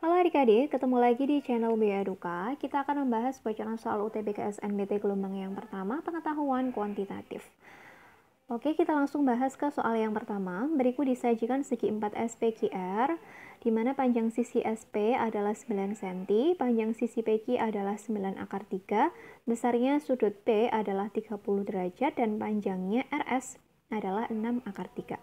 Halo adik-adik, ketemu lagi di channel Eduka. Kita akan membahas bocoran soal UTBK SNBT gelombang yang pertama, pengetahuan kuantitatif. Oke, kita langsung bahas ke soal yang pertama. Berikut disajikan segi 4 SPQR, di mana panjang sisi SP adalah 9 cm, panjang sisi PQ adalah 9 akar 3, besarnya sudut P adalah 30 derajat, dan panjangnya RS adalah 6 akar 3.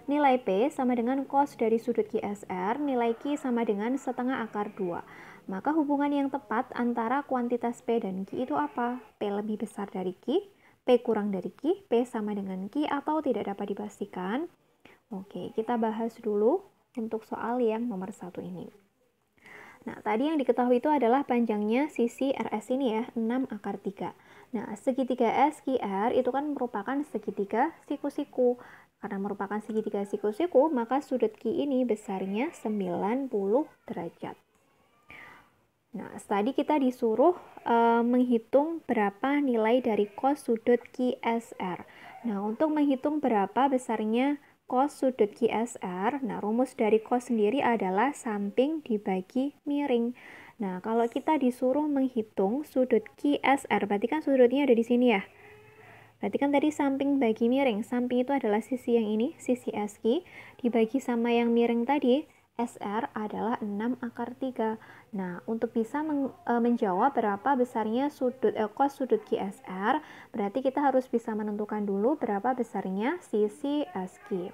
Nilai P sama dengan cos dari sudut QSR, nilai Q sama dengan setengah akar 2. Maka hubungan yang tepat antara kuantitas P dan Q itu apa? P lebih besar dari Q, P kurang dari Q, P sama dengan Q atau tidak dapat dipastikan? Oke, kita bahas dulu untuk soal yang nomor 1 ini. Nah, tadi yang diketahui itu adalah panjangnya sisi RS ini ya, 6 akar 3. Nah, segitiga SQR itu kan merupakan segitiga siku-siku. Karena merupakan segitiga siku-siku, maka sudut Q ini besarnya 90 derajat. Nah, tadi kita disuruh menghitung berapa nilai dari cos sudut QSR. Nah, untuk menghitung berapa besarnya cos sudut QSR, nah rumus dari cos sendiri adalah samping dibagi miring. Nah, kalau kita disuruh menghitung sudut QSR, berarti kan sudutnya ada di sini ya. Berarti kan tadi samping bagi miring. Samping itu adalah sisi yang ini, sisi SQ. Dibagi sama yang miring tadi, SR adalah 6 akar 3. Nah, untuk bisa menjawab berapa besarnya cos sudut QSR, berarti kita harus bisa menentukan dulu berapa besarnya sisi SQ.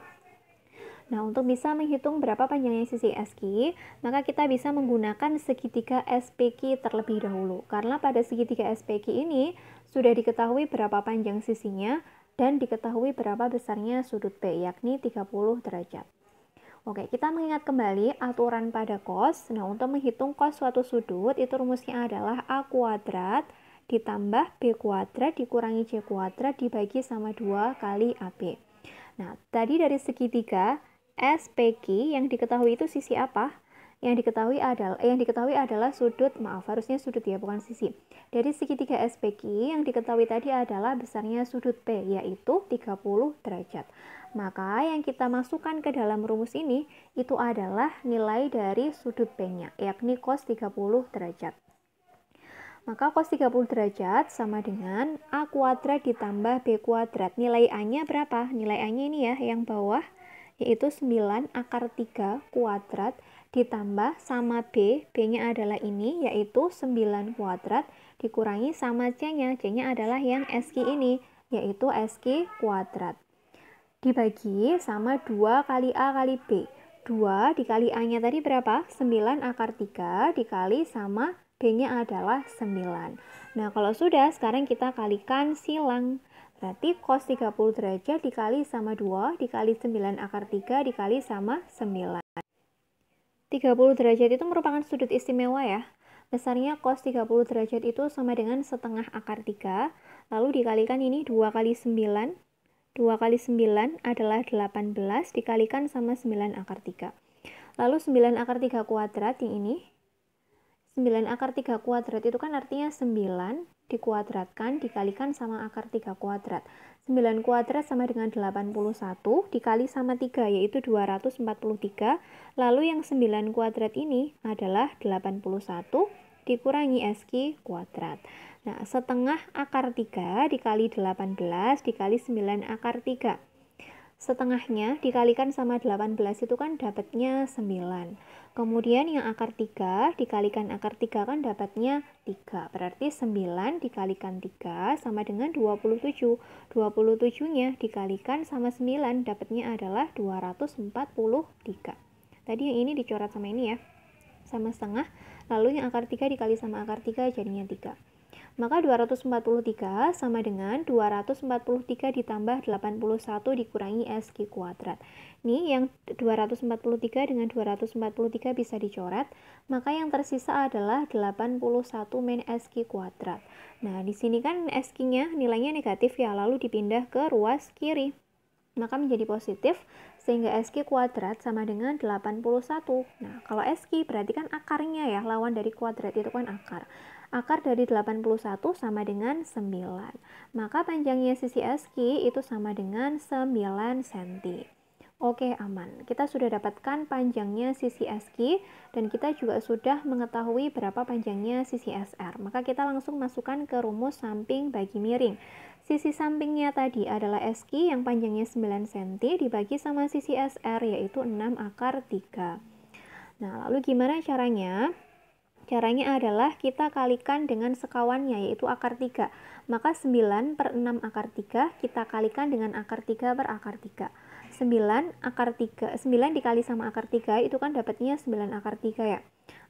Nah, untuk bisa menghitung berapa panjangnya sisi SQ, maka kita bisa menggunakan segitiga SPQ terlebih dahulu. Karena pada segitiga SPQ ini sudah diketahui berapa panjang sisinya dan diketahui berapa besarnya sudut P, yakni 30 derajat. Oke, kita mengingat kembali aturan pada cos. Nah, untuk menghitung cos suatu sudut, itu rumusnya adalah A kuadrat ditambah B kuadrat dikurangi C kuadrat dibagi sama 2 kali AB. Nah, tadi dari segitiga SPQ yang diketahui itu sisi apa? Yang diketahui adalah sudut, harusnya sudut ya, bukan sisi. Dari segitiga SPQ yang diketahui tadi adalah besarnya sudut P, yaitu 30 derajat. Maka yang kita masukkan ke dalam rumus ini itu adalah nilai dari sudut P-nya, yakni cos 30 derajat. Maka cos 30 derajat sama dengan A kuadrat ditambah B kuadrat. Nilai A-nya berapa? Nilai A-nya ini ya, yang bawah, yaitu 9 akar 3 kuadrat ditambah sama B. B-nya adalah ini, yaitu 9 kuadrat dikurangi sama C-nya. C-nya adalah yang SQ ini, yaitu SQ kuadrat. Dibagi sama 2 kali A kali B. 2 dikali A-nya tadi berapa? 9 akar 3 dikali sama B-nya adalah 9. Nah, kalau sudah, sekarang kita kalikan silang. Berarti cos 30 derajat dikali sama 2 dikali 9 akar 3 dikali sama 9. 30 derajat itu merupakan sudut istimewa ya. Besarnya cos 30 derajat itu sama dengan setengah akar 3. Lalu dikalikan ini 2 kali 9. 2 kali 9 adalah 18 dikalikan sama 9 akar 3. Lalu 9 akar 3 kuadrat yang ini. 9 akar 3 kuadrat itu kan artinya 9 dikuadratkan dikalikan sama akar 3 kuadrat. 9 kuadrat sama dengan 81 dikali sama 3 yaitu 243. Lalu yang 9 kuadrat ini adalah 81 dikurangi SQ kuadrat. Nah, setengah akar 3 dikali 18 dikali 9 akar 3. Setengahnya dikalikan sama 18 itu kan dapatnya 9. Kemudian yang akar 3 dikalikan akar 3 kan dapatnya 3. Berarti 9 dikalikan 3 sama dengan 27. 27-nya dikalikan sama 9 dapatnya adalah 243. Tadi yang ini dicoret sama ini ya, sama setengah. Lalu yang akar 3 dikali sama akar 3 jadinya 3. Maka 243 sama dengan 243 ditambah 81 dikurangi SQ kuadrat. Ini yang 243 dengan 243 bisa dicoret, maka yang tersisa adalah 81 min SQ kuadrat. Nah, di sini kan SQ-nya nilainya negatif ya, lalu dipindah ke ruas kiri. Maka menjadi positif, sehingga SQ kuadrat sama dengan 81. Nah, kalau SQ berarti kan akarnya ya, lawan dari kuadrat itu kan akar. Akar dari 81 sama dengan 9. Maka panjangnya sisi SQ itu sama dengan 9 cm. Oke, aman. Kita sudah dapatkan panjangnya sisi SQ dan kita juga sudah mengetahui berapa panjangnya sisi SR. Maka kita langsung masukkan ke rumus samping bagi miring. Sisi sampingnya tadi adalah SQ yang panjangnya 9 cm dibagi sama sisi SR yaitu 6/3. Nah, lalu gimana caranya? Caranya adalah kita kalikan dengan sekawannya yaitu akar 3. Maka 9/6/3 kita kalikan dengan akar 3/3. 9 dikali sama akar 3 itu kan dapatnya 9/3 ya.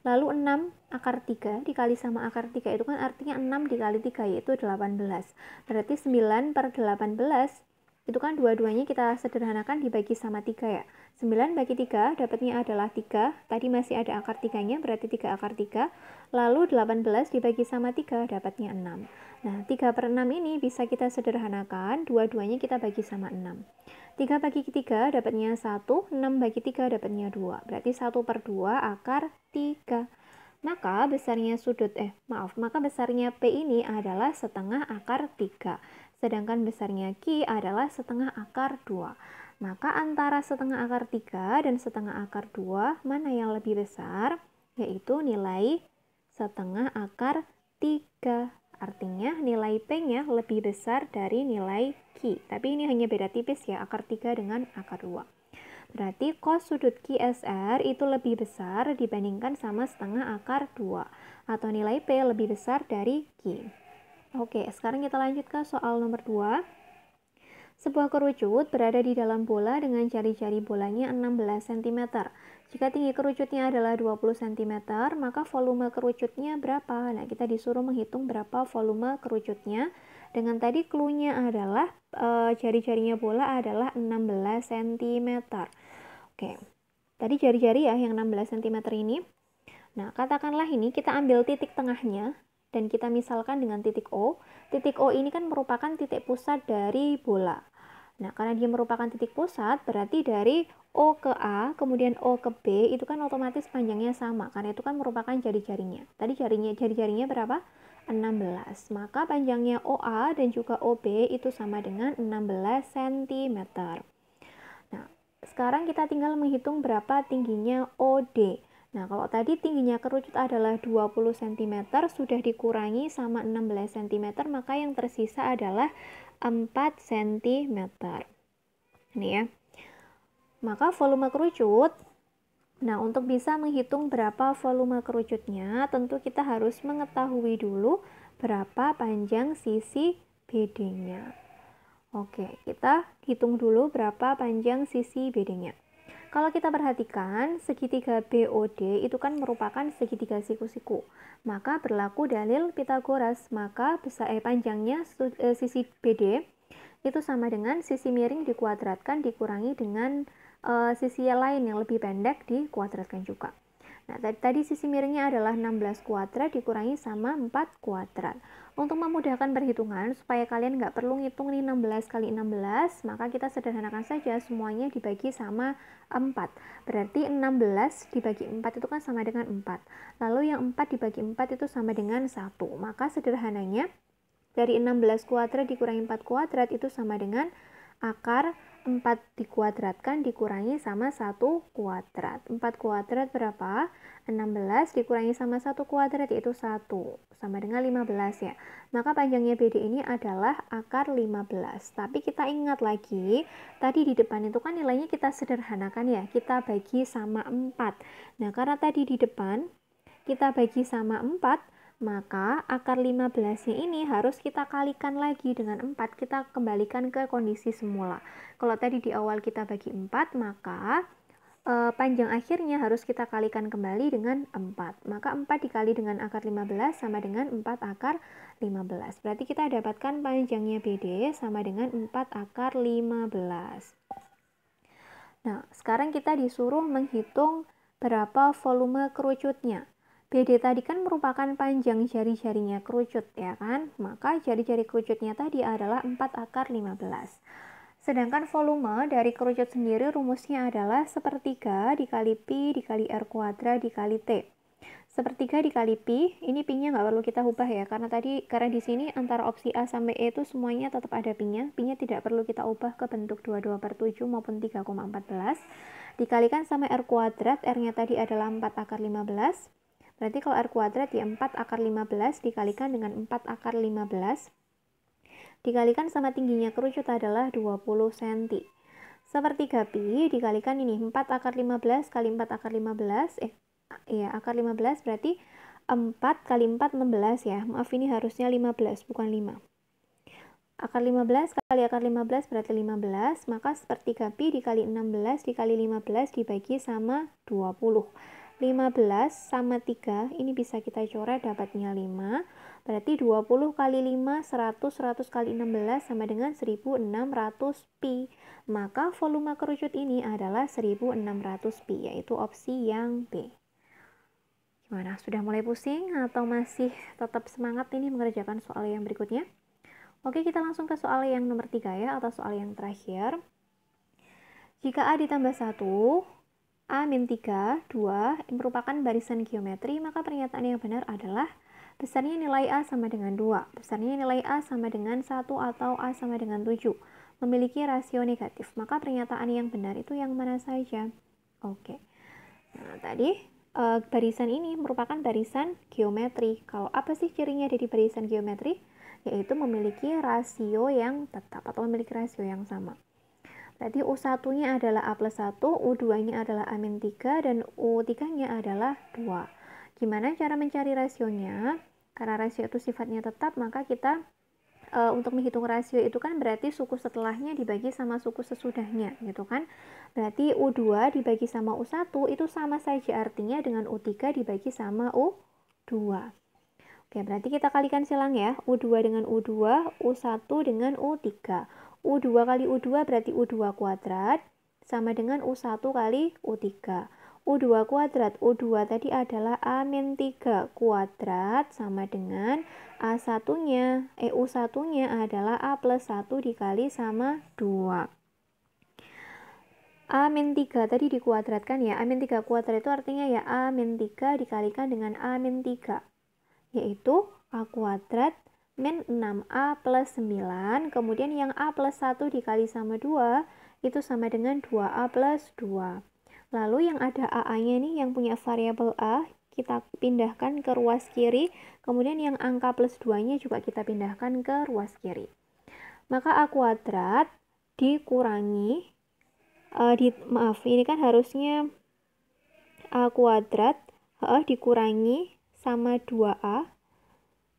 Lalu 6/3 dikali sama akar 3 itu kan artinya 6 dikali 3 yaitu 18. Berarti 9/18 itu kan dua-duanya kita sederhanakan dibagi sama 3 ya. 9 bagi 3 dapatnya adalah 3. Tadi masih ada akar 3-nya berarti 3/3. Lalu 18 dibagi sama 3 dapatnya 6. Nah, 3/6 ini bisa kita sederhanakan, dua-duanya kita bagi sama 6. 3 bagi 3 dapatnya 1, 6 bagi 3 dapatnya 2. Berarti 1/2 akar 3. Maka besarnya maka besarnya P ini adalah setengah akar 3. Sedangkan besarnya Q adalah setengah akar 2. Maka antara setengah akar 3 dan setengah akar 2, mana yang lebih besar? Yaitu nilai setengah akar 3. Artinya nilai P-nya lebih besar dari nilai Q. Tapi ini hanya beda tipis ya, akar 3 dengan akar 2. Berarti cos sudut QSR itu lebih besar dibandingkan sama setengah akar 2. Atau nilai P lebih besar dari Q. Oke, sekarang kita lanjut ke soal nomor 2. Sebuah kerucut berada di dalam bola dengan jari-jari bolanya 16 cm. Jika tinggi kerucutnya adalah 20 cm, maka volume kerucutnya berapa? Nah, kita disuruh menghitung berapa volume kerucutnya. Dengan tadi clue-nya adalah jari-jarinya bola adalah 16 cm. Oke, tadi jari-jari ya yang 16 cm ini. Nah, katakanlah ini kita ambil titik tengahnya dan kita misalkan dengan titik O. Titik O ini kan merupakan titik pusat dari bola. Nah, karena dia merupakan titik pusat, berarti dari O ke A, kemudian O ke B, itu kan otomatis panjangnya sama, karena itu kan merupakan jari-jarinya. Tadi jari-jarinya berapa? 16. Maka panjangnya OA dan juga OB itu sama dengan 16 cm. Nah, sekarang kita tinggal menghitung berapa tingginya OD. Nah, kalau tadi tingginya kerucut adalah 20 cm, sudah dikurangi sama 16 cm, maka yang tersisa adalah 4 cm. Ini ya. Maka volume kerucut, nah untuk bisa menghitung berapa volume kerucutnya, tentu kita harus mengetahui dulu berapa panjang sisi BD-nya. Oke, kita hitung dulu berapa panjang sisi BD-nya. Kalau kita perhatikan, segitiga BOD itu kan merupakan segitiga siku-siku. Maka berlaku dalil Pitagoras, maka panjangnya sisi BD itu sama dengan sisi miring dikuadratkan dikurangi dengan sisi lain yang lebih pendek dikuadratkan juga. Nah, tadi sisi miringnya adalah 16 kuadrat dikurangi sama 4 kuadrat. Untuk memudahkan perhitungan, supaya kalian nggak perlu ngitung nih 16 kali 16, maka kita sederhanakan saja semuanya dibagi sama 4. Berarti 16 dibagi 4 itu kan sama dengan 4. Lalu yang 4 dibagi 4 itu sama dengan 1. Maka sederhananya, dari 16 kuadrat dikurangi 4 kuadrat itu sama dengan akar 4 dikuadratkan dikurangi sama 1 kuadrat. 4 kuadrat berapa? 16 dikurangi sama 1 kuadrat yaitu 1. Sama dengan 15 ya. Maka panjangnya BD ini adalah akar 15. Tapi kita ingat lagi, tadi di depan itu kan nilainya kita sederhanakan ya. Kita bagi sama 4. Nah, karena tadi di depan kita bagi sama 4, maka akar 15-nya ini harus kita kalikan lagi dengan 4, kita kembalikan ke kondisi semula. Kalau tadi di awal kita bagi 4, maka panjang akhirnya harus kita kalikan kembali dengan 4. Maka 4 dikali dengan akar 15 sama dengan 4 akar 15. Berarti kita dapatkan panjangnya BD sama dengan 4 akar 15. Nah, sekarang kita disuruh menghitung berapa volume kerucutnya. BD tadi kan merupakan panjang jari-jarinya kerucut ya kan, maka jari-jari kerucutnya tadi adalah 4 akar 15. Sedangkan volume dari kerucut sendiri rumusnya adalah 1/3 dikali Pi dikali R kuadrat dikali T. Sepertiga dikali pi, ini pi-nya nggak perlu kita ubah ya, karena di sini antara opsi A sampai E itu semuanya tetap ada pi-nya. Pi-nya tidak perlu kita ubah ke bentuk 22/7 maupun 3,14. Dikalikan sama R kuadrat, R-nya tadi adalah 4 akar 15. Berarti kalau R kuadrat ya 4 akar 15 dikalikan dengan 4 akar 15. Dikalikan sama tingginya kerucut adalah 20 cm. Sepertiga pi dikalikan ini 4 akar 15 kali 4 akar 15, akar 15 berarti 4 kali 4 16 ya. Maaf, ini harusnya 15 bukan 5. Akar 15 kali akar 15 berarti 15, maka sepertiga pi dikali 16 dikali 15 dibagi sama 20. 15 sama 3, ini bisa kita coret dapatnya 5. Berarti 20 kali 5, 100 kali 16 sama dengan 1600 pi. Maka volume kerucut ini adalah 1600 pi, yaitu opsi yang B. Gimana? Sudah mulai pusing atau masih tetap semangat ini mengerjakan soal yang berikutnya? Oke, kita langsung ke soal yang nomor 3 ya, atau soal yang terakhir. Jika A ditambah 1, A-3, 2 merupakan barisan geometri, maka pernyataan yang benar adalah besarnya nilai A sama dengan 2, besarnya nilai A sama dengan 1 atau A sama dengan 7, memiliki rasio negatif. Maka pernyataan yang benar itu yang mana saja? Oke. Nah, tadi barisan ini merupakan barisan geometri. Kalau apa sih cirinya dari barisan geometri? Yaitu memiliki rasio yang tetap atau memiliki rasio yang sama. Berarti U1-nya adalah A plus 1, U2-nya adalah A-3, dan U3-nya adalah 2. Gimana cara mencari rasionya? Karena rasio itu sifatnya tetap, maka kita untuk menghitung rasio itu kan berarti suku setelahnya dibagi sama suku sesudahnya, gitu kan? Berarti U2 dibagi sama U1 itu sama saja artinya dengan U3 dibagi sama U2. Oke, berarti kita kalikan silang ya. U2 dengan U2, U1 dengan U3. U2 kali U2 berarti U2 kuadrat sama dengan U1 kali U3. U2 kuadrat, U2 tadi adalah A-3 kuadrat sama dengan A1-nya, U1-nya adalah A plus 1 dikali sama 2. A-3 tadi dikuadratkan ya, A-3 kuadrat itu artinya ya A-3 dikalikan dengan A-3, yaitu A kuadrat min 6A plus 9, kemudian yang A plus 1 dikali sama 2, itu sama dengan 2A plus 2. Lalu yang ada AA-nya nih, yang punya variabel A, kita pindahkan ke ruas kiri, kemudian yang angka plus 2-nya juga kita pindahkan ke ruas kiri. Maka A kuadrat dikurangi, ini kan harusnya A kuadrat dikurangi sama 2A,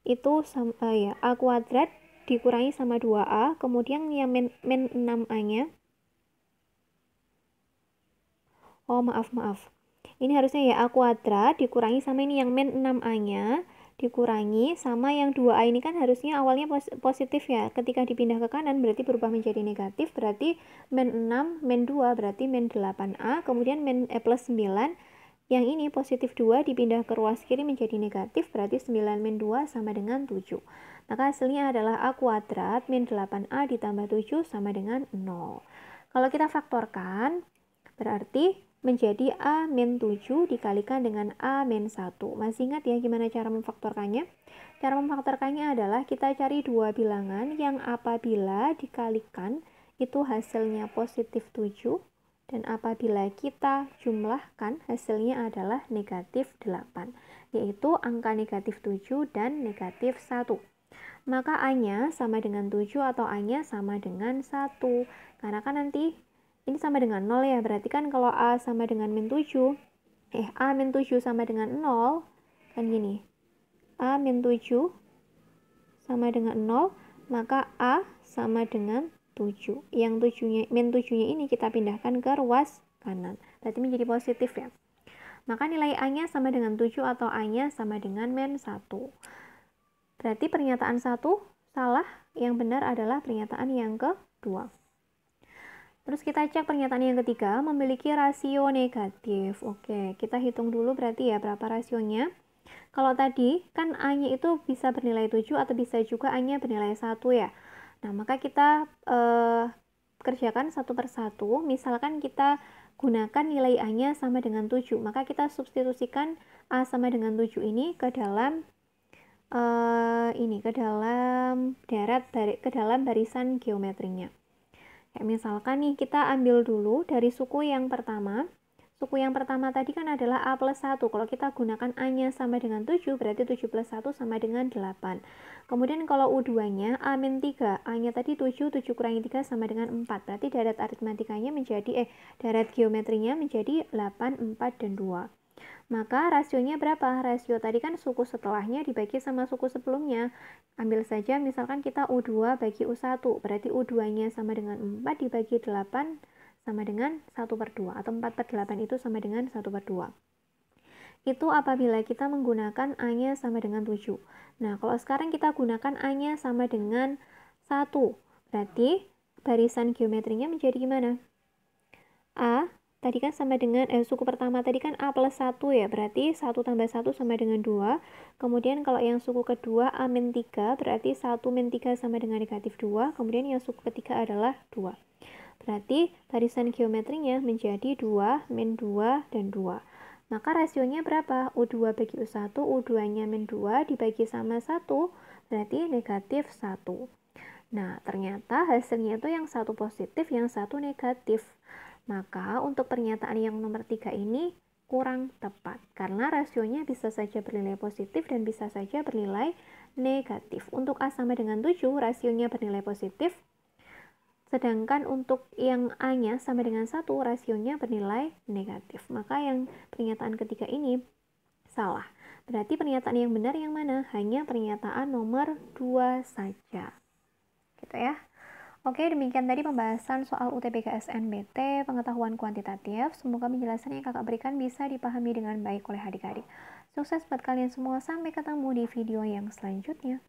itu sama, A kuadrat dikurangi sama 2A, kemudian yang min 6A-nya, maaf. Ini harusnya ya A kuadrat dikurangi sama ini yang min 6A-nya, dikurangi sama yang 2A ini kan harusnya awalnya positif ya. Ketika dipindah ke kanan berarti berubah menjadi negatif, berarti min 6, min 2 berarti min 8A, kemudian min plus 9. Yang ini positif 2 dipindah ke ruas kiri menjadi negatif, berarti 9 min 2 sama dengan 7. Maka hasilnya adalah A kuadrat min 8A ditambah 7 sama dengan 0. Kalau kita faktorkan, berarti menjadi A-7 dikalikan dengan A-1. Masih ingat ya gimana cara memfaktorkannya? Cara memfaktorkannya adalah kita cari dua bilangan yang apabila dikalikan itu hasilnya positif 7, dan apabila kita jumlahkan hasilnya adalah negatif 8, yaitu angka negatif 7 dan negatif 1. Maka A-nya sama dengan 7 atau A-nya sama dengan 1. Karena kan nanti ini sama dengan 0 ya, berarti kan kalau A sama dengan min 7, A-7 sama dengan 0, kan gini, A-7 sama dengan 0, maka A sama dengan 7. Yang min 7-nya ini kita pindahkan ke ruas kanan, berarti menjadi positif ya. Maka nilai A-nya sama dengan 7 atau A-nya sama dengan min 1. Berarti pernyataan 1 salah, yang benar adalah pernyataan yang kedua. Terus kita cek pernyataan yang ketiga, memiliki rasio negatif. Oke, kita hitung dulu berarti ya berapa rasionya. Kalau tadi kan A-nya itu bisa bernilai 7 atau bisa juga A-nya bernilai 1 ya. Nah, maka kita kerjakan satu persatu. Misalkan kita gunakan nilai A-nya sama dengan 7. Maka kita substitusikan A sama dengan 7 ini ke dalam ke dalam barisan geometrinya. Kayak misalkan nih, kita ambil dulu dari suku yang pertama. Suku yang pertama tadi kan adalah A plus 1. Kalau kita gunakan A-nya sama dengan 7, berarti 7 plus 1 sama dengan 8. Kemudian kalau U2-nya A min 3. A-nya tadi 7, 7 kurangi 3 sama dengan 4. Berarti darat aritmatikanya menjadi, darat geometrinya menjadi 8, 4, dan 2. Maka rasionya berapa? Rasio tadi kan suku setelahnya dibagi sama suku sebelumnya. Ambil saja misalkan kita U2 bagi U1. Berarti U2-nya sama dengan 4 dibagi 8 sama dengan 1/2, atau 4/8 itu sama dengan 1/2. Itu apabila kita menggunakan A-nya sama dengan 7. Nah, kalau sekarang kita gunakan A-nya sama dengan 1, berarti barisan geometrinya menjadi gimana? A tadi kan sama dengan, suku pertama tadi kan A plus 1 ya, berarti 1 tambah 1 sama dengan 2. Kemudian kalau yang suku kedua A min 3, berarti 1 min 3 sama dengan negatif 2. Kemudian yang suku ketiga adalah 2. Berarti barisan geometrinya menjadi 2, min 2, dan 2. Maka rasionya berapa? U2 bagi U1, U2-nya min 2 dibagi sama 1, berarti negatif 1. Nah, ternyata hasilnya itu yang satu positif, yang satu negatif. Maka untuk pernyataan yang nomor 3 ini kurang tepat, karena rasionya bisa saja bernilai positif dan bisa saja bernilai negatif. Untuk A sama dengan 7, rasionya bernilai positif. Sedangkan untuk yang A-nya sama dengan 1, rasionya bernilai negatif. Maka yang pernyataan ketiga ini salah. Berarti pernyataan yang benar yang mana? Hanya pernyataan nomor 2 saja. Gitu ya. Oke, demikian tadi pembahasan soal UTBK SNBT, pengetahuan kuantitatif. Semoga penjelasan yang kakak berikan bisa dipahami dengan baik oleh adik-adik. Sukses buat kalian semua, sampai ketemu di video yang selanjutnya.